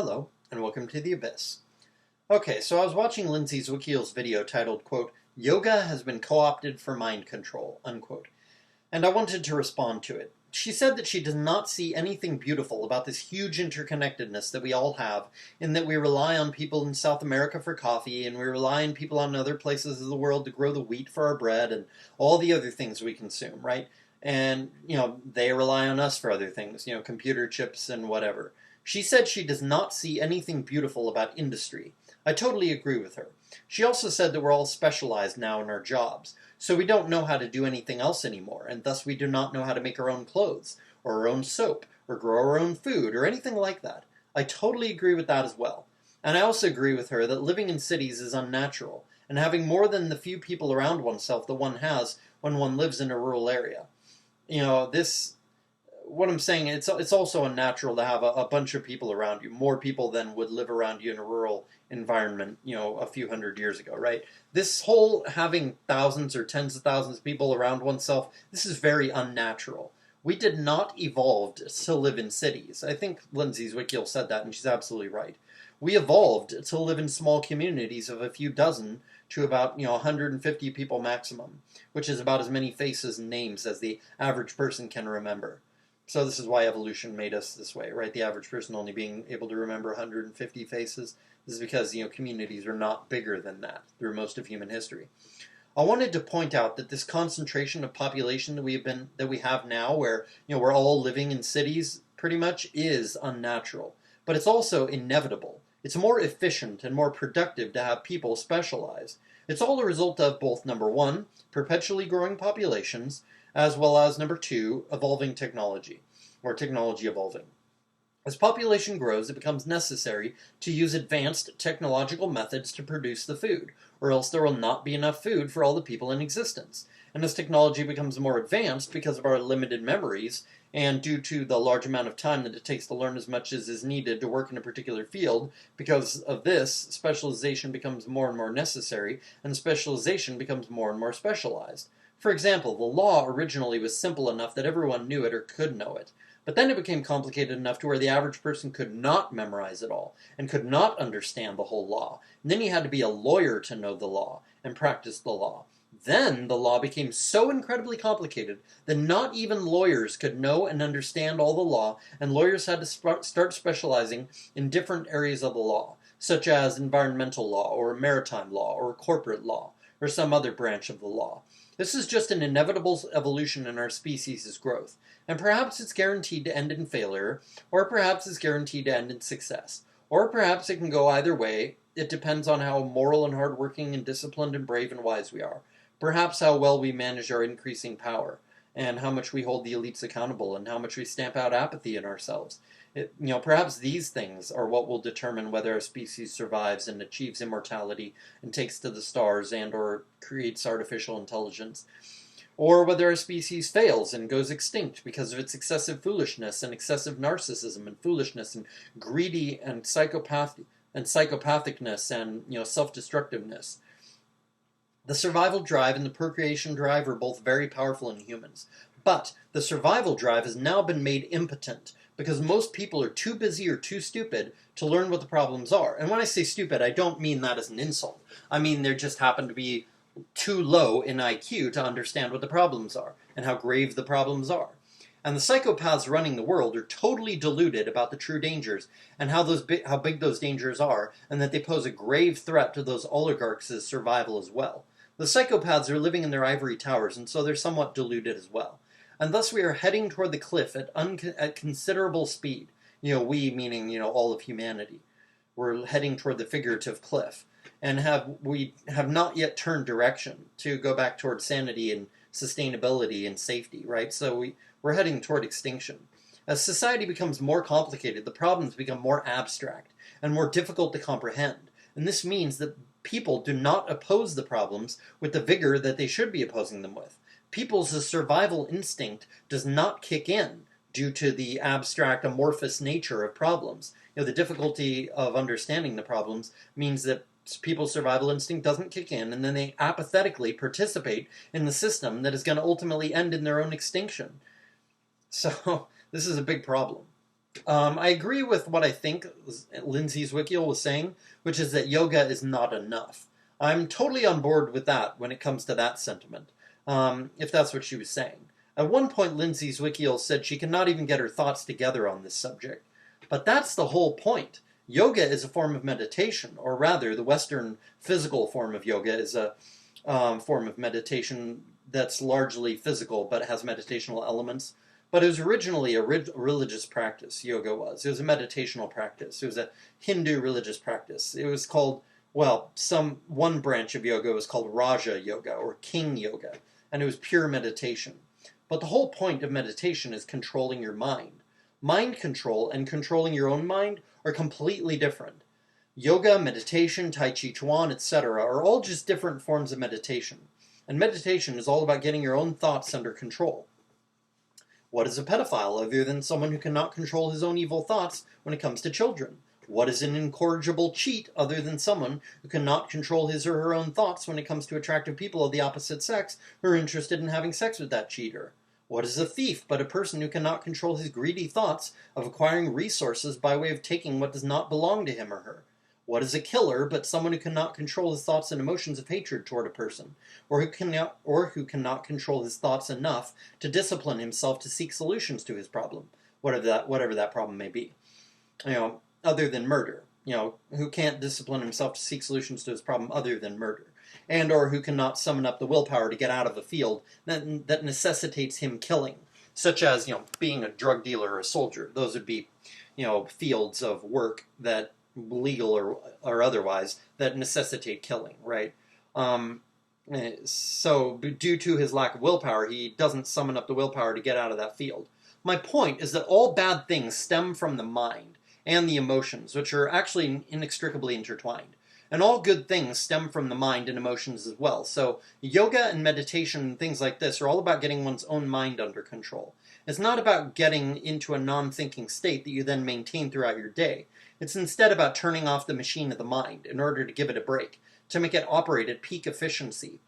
Hello, and welcome to The Abyss. Okay, so I was watching Lindsay Zwickie's video titled, quote, Yoga has been co-opted for mind control, unquote, and I wanted to respond to it. She said that she does not see anything beautiful about this huge interconnectedness that we all have, in that we rely on people in South America for coffee, and we rely on people on other places of the world to grow the wheat for our bread, and all the other things we consume, right? And, they rely on us for other things, computer chips and whatever. She said she does not see anything beautiful about industry. I totally agree with her. She also said that we're all specialized now in our jobs, so we don't know how to do anything else anymore, and thus we do not know how to make our own clothes, or our own soap, or grow our own food, or anything like that. I totally agree with that as well. And I also agree with her that living in cities is unnatural, and having more than the few people around oneself that one has when one lives in a rural area. What I'm saying, it's also unnatural to have a bunch of people around you, more people than would live around you in a rural environment, a few hundred years ago, right? This whole having thousands or tens of thousands of people around oneself, this is very unnatural. We did not evolve to live in cities. I think Lindsay Zwickiel said that, and she's absolutely right. We evolved to live in small communities of a few dozen to about 150 people maximum, which is about as many faces and names as the average person can remember. So this is why evolution made us this way, right? The average person only being able to remember 150 faces. This is because, communities are not bigger than that through most of human history. I wanted to point out that this concentration of population that we have now, where, we're all living in cities pretty much, is unnatural. But it's also inevitable. It's more efficient and more productive to have people specialize. It's all a result of both, number one, perpetually growing populations, as well as, number two, evolving technology, or technology evolving. As population grows, it becomes necessary to use advanced technological methods to produce the food, or else there will not be enough food for all the people in existence. And as technology becomes more advanced because of our limited memories, and due to the large amount of time that it takes to learn as much as is needed to work in a particular field, because of this, specialization becomes more and more necessary, and specialization becomes more and more specialized. For example, the law originally was simple enough that everyone knew it or could know it. But then it became complicated enough to where the average person could not memorize it all, and could not understand the whole law. And then you had to be a lawyer to know the law, and practice the law. Then the law became so incredibly complicated that not even lawyers could know and understand all the law, and lawyers had to start specializing in different areas of the law, such as environmental law, or maritime law, or corporate law, or some other branch of the law. This is just an inevitable evolution in our species' growth, and perhaps it's guaranteed to end in failure, or perhaps it's guaranteed to end in success, or perhaps it can go either way. It depends on how moral and hardworking and disciplined and brave and wise we are, perhaps how well we manage our increasing power, and how much we hold the elites accountable, and how much we stamp out apathy in ourselves. Perhaps these things are what will determine whether a species survives and achieves immortality and takes to the stars and or creates artificial intelligence, or whether a species fails and goes extinct because of its excessive foolishness and excessive narcissism and foolishness and greedy and psychopathicness and self-destructiveness. The survival drive and the procreation drive are both very powerful in humans, but the survival drive has now been made impotent because most people are too busy or too stupid to learn what the problems are. And when I say stupid, I don't mean that as an insult. I mean they just happen to be too low in IQ to understand what the problems are and how grave the problems are. And the psychopaths running the world are totally deluded about the true dangers and how big those dangers are, and that they pose a grave threat to those oligarchs' survival as well. The psychopaths are living in their ivory towers, and so they're somewhat deluded as well. And thus we are heading toward the cliff at considerable speed. We meaning, all of humanity. We're heading toward the figurative cliff. And we have not yet turned direction to go back toward sanity and sustainability and safety, right? So we're heading toward extinction. As society becomes more complicated, the problems become more abstract and more difficult to comprehend. And this means that people do not oppose the problems with the vigor that they should be opposing them with. People's survival instinct does not kick in due to the abstract, amorphous nature of problems. The difficulty of understanding the problems means that people's survival instinct doesn't kick in, and then they apathetically participate in the system that is going to ultimately end in their own extinction. So, this is a big problem. I agree with what I think Lindsay Zwickyl was saying, which is that yoga is not enough. I'm totally on board with that when it comes to that sentiment, if that's what she was saying. At one point, Lindsay Zwickyl said she cannot even get her thoughts together on this subject. But that's the whole point. Yoga is a form of meditation, or rather, the Western physical form of yoga is a form of meditation that's largely physical but has meditational elements. But it was originally a religious practice, yoga was. It was a meditational practice. It was a Hindu religious practice. It was called, well, one branch of yoga was called Raja Yoga or King Yoga, and it was pure meditation. But the whole point of meditation is controlling your mind. Mind control and controlling your own mind are completely different. Yoga, meditation, Tai Chi Chuan, etc. are all just different forms of meditation. And meditation is all about getting your own thoughts under control. What is a pedophile other than someone who cannot control his own evil thoughts when it comes to children? What is an incorrigible cheat other than someone who cannot control his or her own thoughts when it comes to attractive people of the opposite sex who are interested in having sex with that cheater? What is a thief but a person who cannot control his greedy thoughts of acquiring resources by way of taking what does not belong to him or her? What is a killer but someone who cannot control his thoughts and emotions of hatred toward a person, or who cannot control his thoughts enough to discipline himself to seek solutions to his problem, whatever that problem may be? Other than murder. Who can't discipline himself to seek solutions to his problem other than murder, and or who cannot summon up the willpower to get out of a field that necessitates him killing, such as being a drug dealer or a soldier. Those would be fields of work that legal or otherwise that necessitate killing, right? So due to his lack of willpower, he doesn't summon up the willpower to get out of that field. My point is that all bad things stem from the mind and the emotions, which are actually inextricably intertwined. And all good things stem from the mind and emotions as well. So yoga and meditation and things like this are all about getting one's own mind under control. It's not about getting into a non-thinking state that you then maintain throughout your day. It's instead about turning off the machine of the mind in order to give it a break, to make it operate at peak efficiency.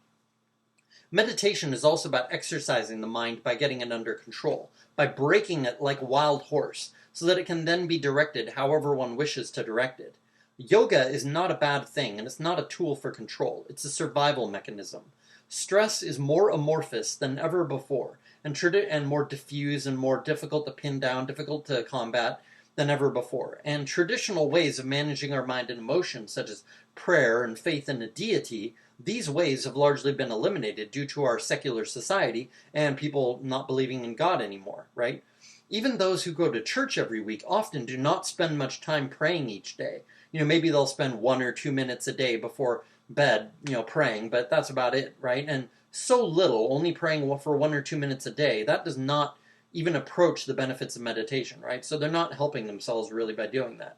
Meditation is also about exercising the mind by getting it under control, by breaking it like a wild horse, so that it can then be directed however one wishes to direct it. Yoga is not a bad thing, and it's not a tool for control. It's a survival mechanism. Stress is more amorphous than ever before, and more diffuse and more difficult to pin down, difficult to combat than ever before. And traditional ways of managing our mind and emotions, such as prayer and faith in a deity, these ways have largely been eliminated due to our secular society and people not believing in God anymore, right? Even those who go to church every week often do not spend much time praying each day. Maybe they'll spend 1 or 2 minutes a day before bed, praying, but that's about it, right? And so little, only praying for 1 or 2 minutes a day, that does not even approach the benefits of meditation, right? So they're not helping themselves really by doing that.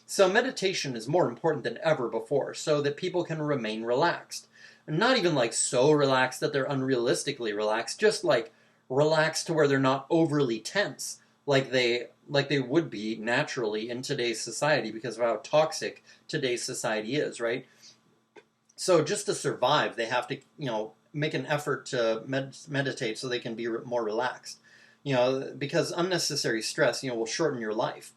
So meditation is more important than ever before, so that people can remain relaxed. Not even like so relaxed that they're unrealistically relaxed, just like relaxed to where they're not overly tense, like they would be naturally in today's society because of how toxic today's society is, right? So just to survive, they have to, make an effort to meditate so they can be more relaxed. Because unnecessary stress, will shorten your life.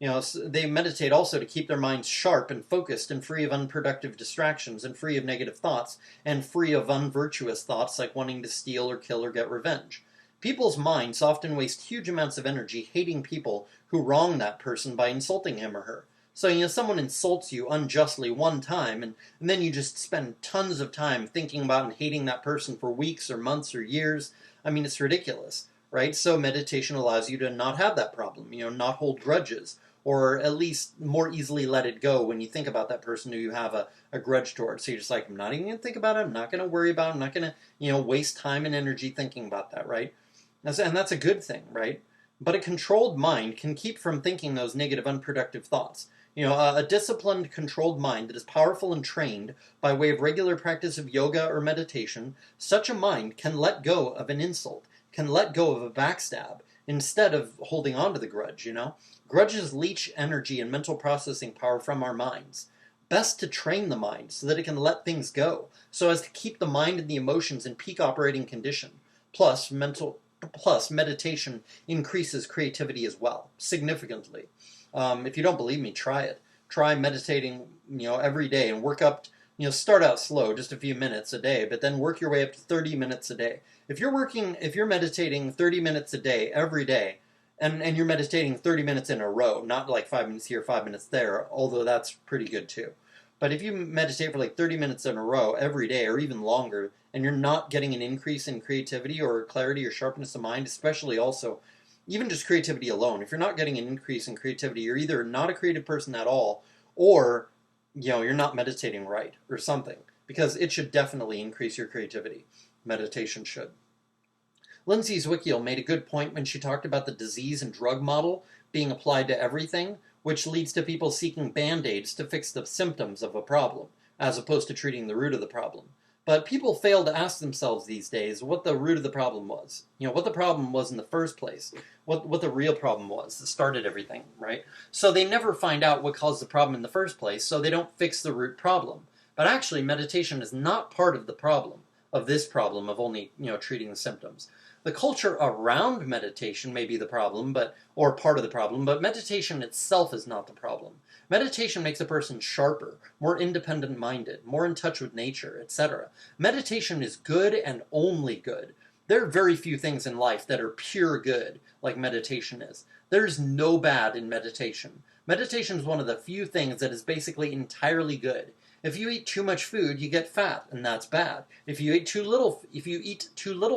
So they meditate also to keep their minds sharp and focused and free of unproductive distractions and free of negative thoughts and free of unvirtuous thoughts like wanting to steal or kill or get revenge. People's minds often waste huge amounts of energy hating people who wrong that person by insulting him or her. So, someone insults you unjustly one time, and then you just spend tons of time thinking about and hating that person for weeks or months or years. I mean, it's ridiculous, right? So meditation allows you to not have that problem, not hold grudges, or at least more easily let it go when you think about that person who you have a grudge towards. So you're just like, I'm not even going to think about it, I'm not going to worry about it, I'm not going to, waste time and energy thinking about that, right? And that's a good thing, right? But a controlled mind can keep from thinking those negative, unproductive thoughts. A disciplined, controlled mind that is powerful and trained by way of regular practice of yoga or meditation, such a mind can let go of an insult, can let go of a backstab, instead of holding on to the grudge, Grudges leach energy and mental processing power from our minds. Best to train the mind so that it can let things go, so as to keep the mind and the emotions in peak operating condition. Plus, plus meditation increases creativity as well, significantly. If you don't believe me, try it. Try meditating, every day and work up. Start out slow, just a few minutes a day, but then work your way up to 30 minutes a day. If you're meditating 30 minutes a day every day, and you're meditating 30 minutes in a row, not like 5 minutes here, 5 minutes there, although that's pretty good too. But if you meditate for like 30 minutes in a row every day or even longer, and you're not getting an increase in creativity or clarity or sharpness of mind, especially also, even just creativity alone, if you're not getting an increase in creativity, you're either not a creative person at all, or you're not meditating right or something, because it should definitely increase your creativity. Meditation should. Lindsay Zwickyl made a good point when she talked about the disease and drug model being applied to everything, which leads to people seeking band-aids to fix the symptoms of a problem, as opposed to treating the root of the problem. But people fail to ask themselves these days what the root of the problem was. What the problem was in the first place. What the real problem was that started everything, right? So they never find out what caused the problem in the first place, so they don't fix the root problem. But actually, meditation is not part of the problem, of this problem of only, treating the symptoms. The culture around meditation may be the problem, or part of the problem, but meditation itself is not the problem. Meditation makes a person sharper, more independent-minded, more in touch with nature, etc. Meditation is good and only good. There are very few things in life that are pure good, like meditation is. There is no bad in meditation. Meditation is one of the few things that is basically entirely good. If you eat too much food, you get fat, and that's bad. If you eat too little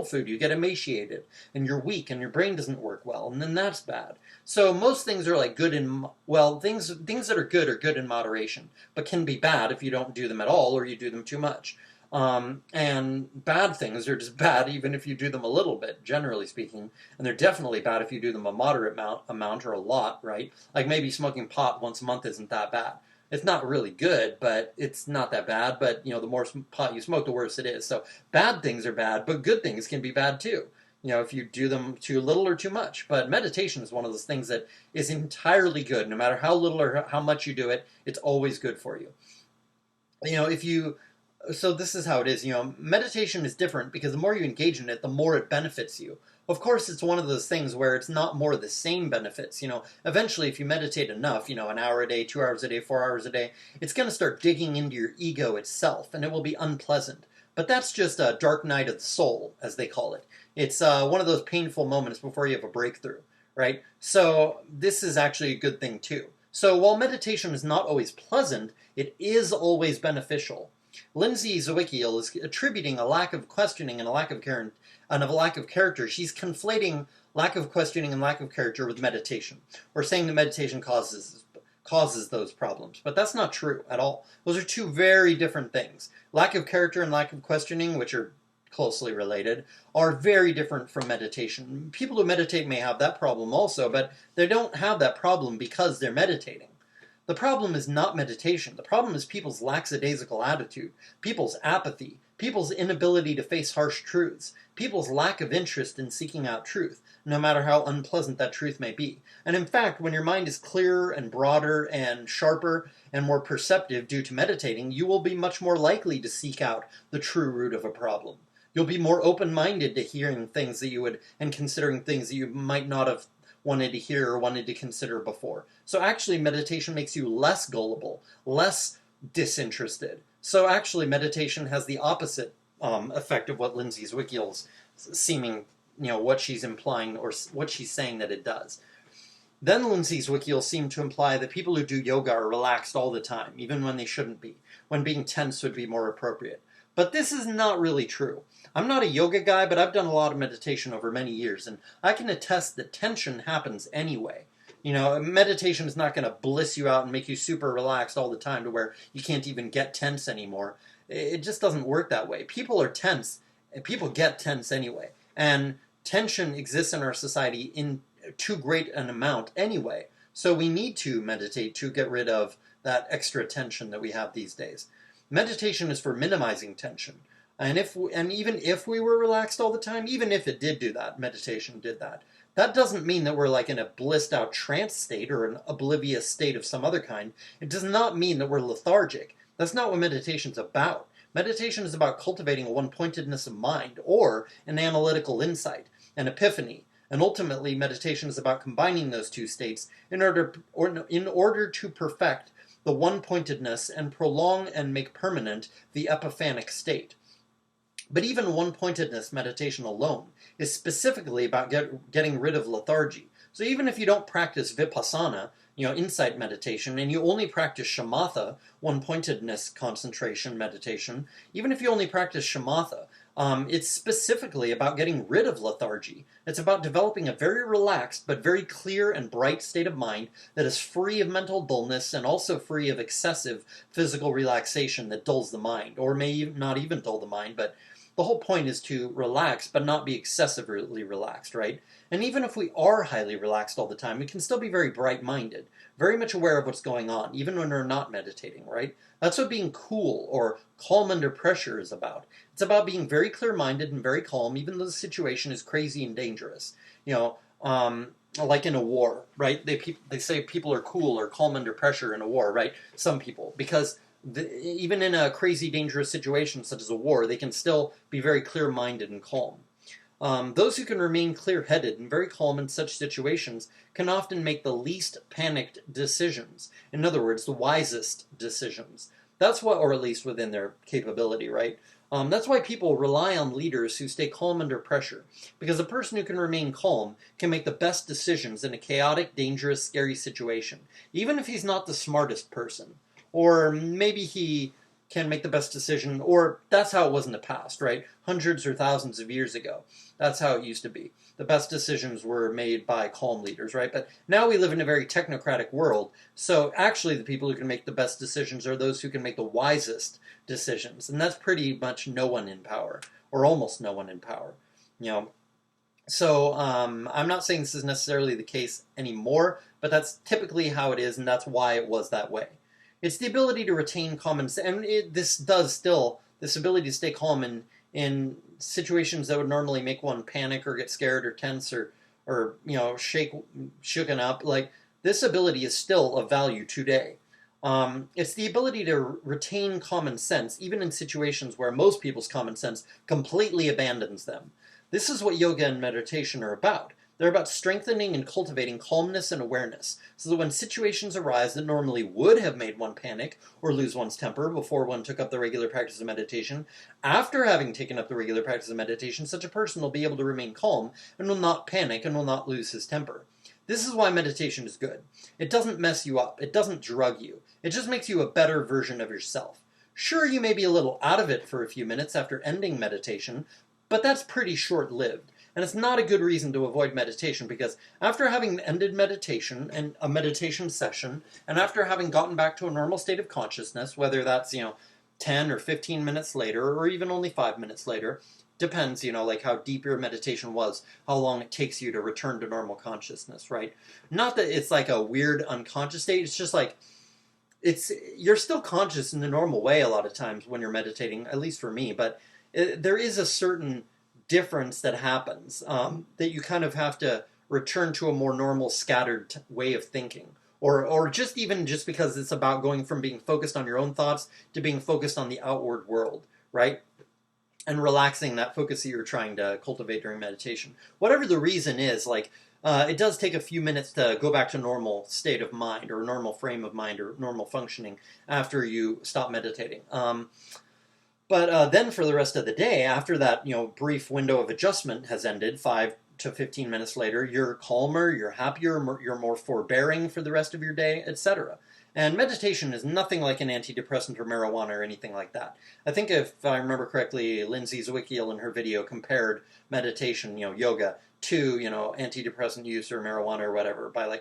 food, you get emaciated, and you're weak, and your brain doesn't work well, and then that's bad. So most things are like good things that are good in moderation, but can be bad if you don't do them at all or you do them too much. And bad things are just bad even if you do them a little bit, generally speaking, and they're definitely bad if you do them a moderate amount or a lot, right? Like maybe smoking pot once a month isn't that bad. It's not really good, but it's not that bad. But, the more pot you smoke, the worse it is. So bad things are bad, but good things can be bad too. If you do them too little or too much. But meditation is one of those things that is entirely good. No matter how little or how much you do it, it's always good for you. So this is how it is. Meditation is different because the more you engage in it, the more it benefits you. Of course, it's one of those things where it's not more of the same benefits. Eventually, if you meditate enough, an hour a day, 2 hours a day, 4 hours a day, it's going to start digging into your ego itself, and it will be unpleasant. But that's just a dark night of the soul, as they call it. It's one of those painful moments before you have a breakthrough, right? So this is actually a good thing, too. So while meditation is not always pleasant, it is always beneficial. Lindsay Zwickyl is attributing a lack of questioning and a lack of character. She's conflating lack of questioning and lack of character with meditation, or saying that meditation causes those problems. But that's not true at all. Those are two very different things. Lack of character and lack of questioning, which are closely related, are very different from meditation. People who meditate may have that problem also, but they don't have that problem because they're meditating. The problem is not meditation. The problem is people's lackadaisical attitude, people's apathy, people's inability to face harsh truths, people's lack of interest in seeking out truth, no matter how unpleasant that truth may be. And in fact, when your mind is clearer and broader and sharper and more perceptive due to meditating, you will be much more likely to seek out the true root of a problem. You'll be more open-minded to hearing things that you would, and considering things that you might not have wanted to hear or wanted to consider before. So actually meditation makes you less gullible, less disinterested. So actually meditation has the opposite effect of what Lindsay Zwickyl seeming, what she's implying or what she's saying that it does. Then Lindsay Zwickyl seemed to imply that people who do yoga are relaxed all the time, even when they shouldn't be, when being tense would be more appropriate. But this is not really true. I'm not a yoga guy, but I've done a lot of meditation over many years, and I can attest that tension happens anyway. Meditation is not going to bliss you out and make you super relaxed all the time to where you can't even get tense anymore. It just doesn't work that way. People are tense, and people get tense anyway. And tension exists in our society in too great an amount anyway. So we need to meditate to get rid of that extra tension that we have these days. Meditation is for minimizing tension. And even if we were relaxed all the time, even if it did do that, meditation did that, that doesn't mean that we're like in a blissed out trance state or an oblivious state of some other kind. It does not mean that we're lethargic. That's not what meditation's about. Meditation is about cultivating a one-pointedness of mind or an analytical insight. and epiphany. And ultimately, meditation is about combining those two states in order to perfect the one-pointedness and prolong and make permanent the epiphanic state. But even one-pointedness meditation alone is specifically about getting rid of lethargy. So even if you don't practice vipassana, insight meditation, and you only practice shamatha, one-pointedness concentration meditation, even if you only practice shamatha, it's specifically about getting rid of lethargy. It's about developing a very relaxed but very clear and bright state of mind that is free of mental dullness and also free of excessive physical relaxation that dulls the mind, or may not even dull the mind, but the whole point is to relax, but not be excessively relaxed, right? And even if we are highly relaxed all the time, we can still be very bright-minded, very much aware of what's going on, even when we're not meditating, right? That's what being cool or calm under pressure is about. It's about being very clear-minded and very calm, even though the situation is crazy and dangerous. Like in a war, right? They say people are cool or calm under pressure in a war, right? Some people, because even in a crazy, dangerous situation such as a war, they can still be very clear-minded and calm. Those who can remain clear-headed and very calm in such situations can often make the least panicked decisions. In other words, the wisest decisions. That's what, or at least within their capability, right? That's why people rely on leaders who stay calm under pressure, because a person who can remain calm can make the best decisions in a chaotic, dangerous, scary situation, even if he's not the smartest person. Or maybe he can make the best decision, or that's how it was in the past, right? Hundreds or thousands of years ago. That's how it used to be. The best decisions were made by calm leaders, right? But now we live in a very technocratic world, so actually the people who can make the best decisions are those who can make the wisest decisions, and that's pretty much no one in power, or almost no one in power, So I'm not saying this is necessarily the case anymore, but that's typically how it is, and that's why it was that way. It's the ability to retain common sense, and this ability to stay calm in situations that would normally make one panic or get scared or tense or shooken up. Like, this ability is still of value today. It's the ability to retain common sense, even in situations where most people's common sense completely abandons them. This is what yoga and meditation are about. They're about strengthening and cultivating calmness and awareness, so that when situations arise that normally would have made one panic or lose one's temper before one took up the regular practice of meditation, after having taken up the regular practice of meditation, such a person will be able to remain calm and will not panic and will not lose his temper. This is why meditation is good. It doesn't mess you up. It doesn't drug you. It just makes you a better version of yourself. Sure, you may be a little out of it for a few minutes after ending meditation, but that's pretty short-lived. And it's not a good reason to avoid meditation, because after having ended meditation and a meditation session, and after having gotten back to a normal state of consciousness, whether that's, 10 or 15 minutes later, or even only 5 minutes later, depends, like how deep your meditation was, how long it takes you to return to normal consciousness, right? Not that it's like a weird unconscious state, it's just like, you're still conscious in the normal way a lot of times when you're meditating, at least for me, but there is a certain difference that happens, that you kind of have to return to a more normal, scattered way of thinking, or just because it's about going from being focused on your own thoughts to being focused on the outward world, right? And relaxing that focus that you're trying to cultivate during meditation. Whatever the reason is, it does take a few minutes to go back to normal state of mind, or normal frame of mind, or normal functioning after you stop meditating. But then for the rest of the day, after that brief window of adjustment has ended, 5 to 15 minutes later, you're calmer, you're happier, you're more forbearing for the rest of your day, etc. And meditation is nothing like an antidepressant or marijuana or anything like that. I think if I remember correctly, Lindsay Zwickiel in her video compared meditation, yoga, to, antidepressant use or marijuana or whatever, by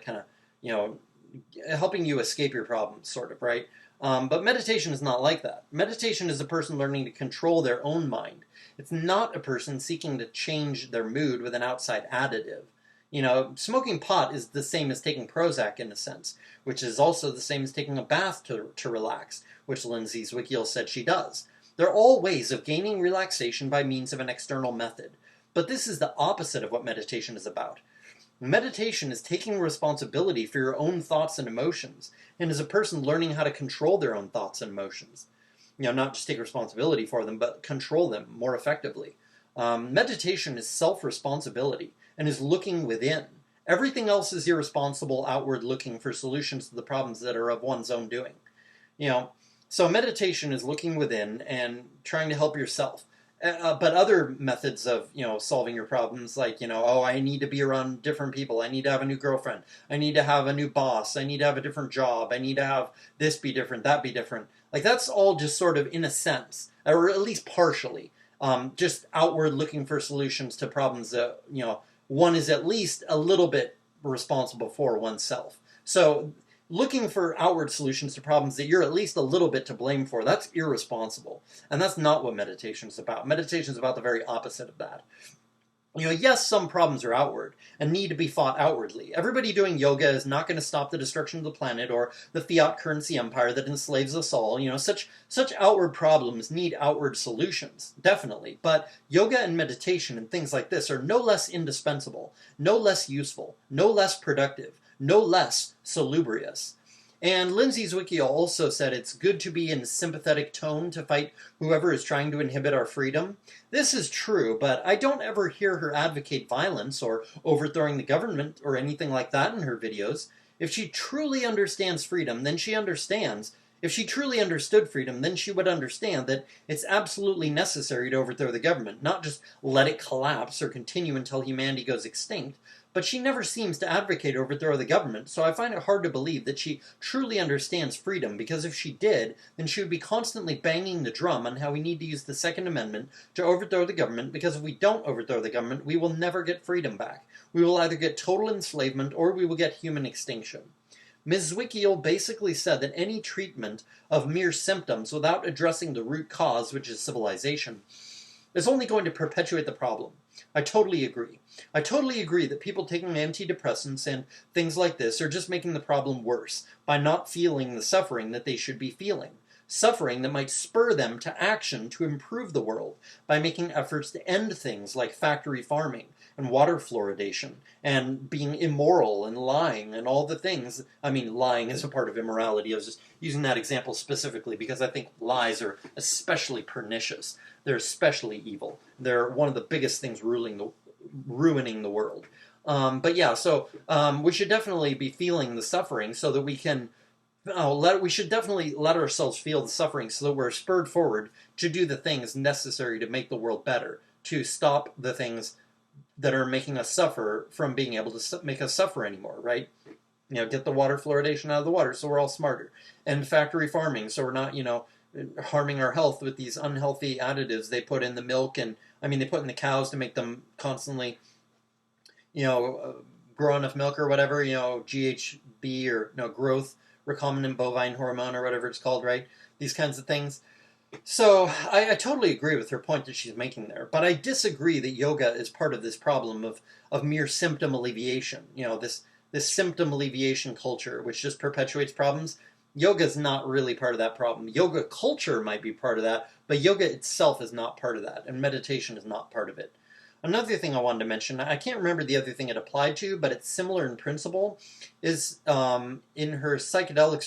helping you escape your problems, sort of, right? But meditation is not like that. Meditation is a person learning to control their own mind. It's not a person seeking to change their mood with an outside additive. Smoking pot is the same as taking Prozac in a sense, which is also the same as taking a bath to relax, which Lindsay Zwickiel said she does. They're all ways of gaining relaxation by means of an external method. But this is the opposite of what meditation is about. Meditation is taking responsibility for your own thoughts and emotions, and is a person learning how to control their own thoughts and emotions. Not just take responsibility for them, but control them more effectively. Meditation is self-responsibility and is looking within. Everything else is irresponsible, outward looking for solutions to the problems that are of one's own doing. You know, so meditation is looking within and trying to help yourself. But other methods of, solving your problems, like, oh, I need to be around different people. I need to have a new girlfriend. I need to have a new boss. I need to have a different job. I need to have this be different, that be different. Like, that's all just sort of, in a sense, or at least partially, just outward looking for solutions to problems that, one is at least a little bit responsible for oneself. So looking for outward solutions to problems that you're at least a little bit to blame for, that's irresponsible. And that's not what meditation is about. Meditation is about the very opposite of that. Yes, some problems are outward and need to be fought outwardly. Everybody doing yoga is not going to stop the destruction of the planet or the fiat currency empire that enslaves us all. Such outward problems need outward solutions, definitely. But yoga and meditation and things like this are no less indispensable, no less useful, no less productive, no less salubrious. And Lindsay Zwickey also said it's good to be in sympathetic tone to fight whoever is trying to inhibit our freedom. This is true, but I don't ever hear her advocate violence or overthrowing the government or anything like that in her videos. If she truly understands freedom, then she understands. If she truly understood freedom, then she would understand that it's absolutely necessary to overthrow the government, not just let it collapse or continue until humanity goes extinct. But she never seems to advocate overthrow the government, so I find it hard to believe that she truly understands freedom, because if she did, then she would be constantly banging the drum on how we need to use the Second Amendment to overthrow the government, because if we don't overthrow the government, we will never get freedom back. We will either get total enslavement or we will get human extinction. Ms. Zwickiel basically said that any treatment of mere symptoms without addressing the root cause, which is civilization, is only going to perpetuate the problem. I totally agree. I totally agree that people taking antidepressants and things like this are just making the problem worse by not feeling the suffering that they should be feeling. Suffering that might spur them to action to improve the world by making efforts to end things like factory farming and water fluoridation and being immoral and lying and all the things. I mean, lying is a part of immorality. I was just using that example specifically because I think lies are especially pernicious. They're especially evil. They're one of the biggest things ruining the world. But yeah, so we should definitely be feeling the suffering so that we can. We should definitely let ourselves feel the suffering so that we're spurred forward to do the things necessary to make the world better, to stop the things that are making us suffer from being able to make us suffer anymore, right? Get the water fluoridation out of the water so we're all smarter. And factory farming so we're not, harming our health with these unhealthy additives they put in the milk and, they put in the cows to make them constantly, grow enough milk or whatever, GHB or growth recombinant bovine hormone or whatever it's called, right? These kinds of things. So I totally agree with her point that she's making there, but I disagree that yoga is part of this problem of mere symptom alleviation. This symptom alleviation culture, which just perpetuates problems. Yoga is not really part of that problem. Yoga culture might be part of that, but yoga itself is not part of that, and meditation is not part of it. Another thing I wanted to mention, I can't remember the other thing it applied to, but it's similar in principle, is in her Psychedelics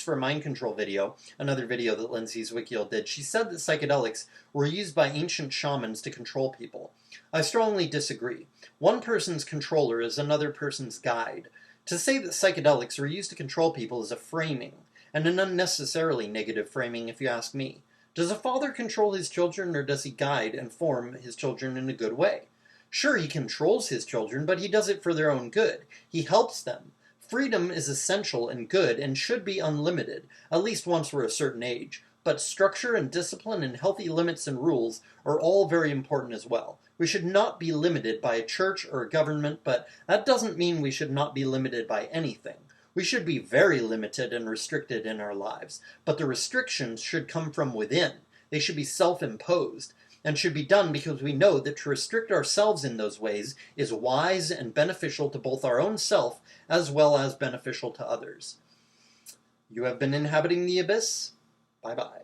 for Mind Control video, another video that Lindsay Zwickiel did, she said that psychedelics were used by ancient shamans to control people. I strongly disagree. One person's controller is another person's guide. To say that psychedelics were used to control people is a framing, and an unnecessarily negative framing if you ask me. Does a father control his children, or does he guide and form his children in a good way? Sure, he controls his children, but he does it for their own good. He helps them. Freedom is essential and good and should be unlimited, at least once we're a certain age. But structure and discipline and healthy limits and rules are all very important as well. We should not be limited by a church or a government, but that doesn't mean we should not be limited by anything. We should be very limited and restricted in our lives, but the restrictions should come from within. They should be self-imposed, and should be done because we know that to restrict ourselves in those ways is wise and beneficial to both our own self as well as beneficial to others. You have been inhabiting the abyss. Bye-bye.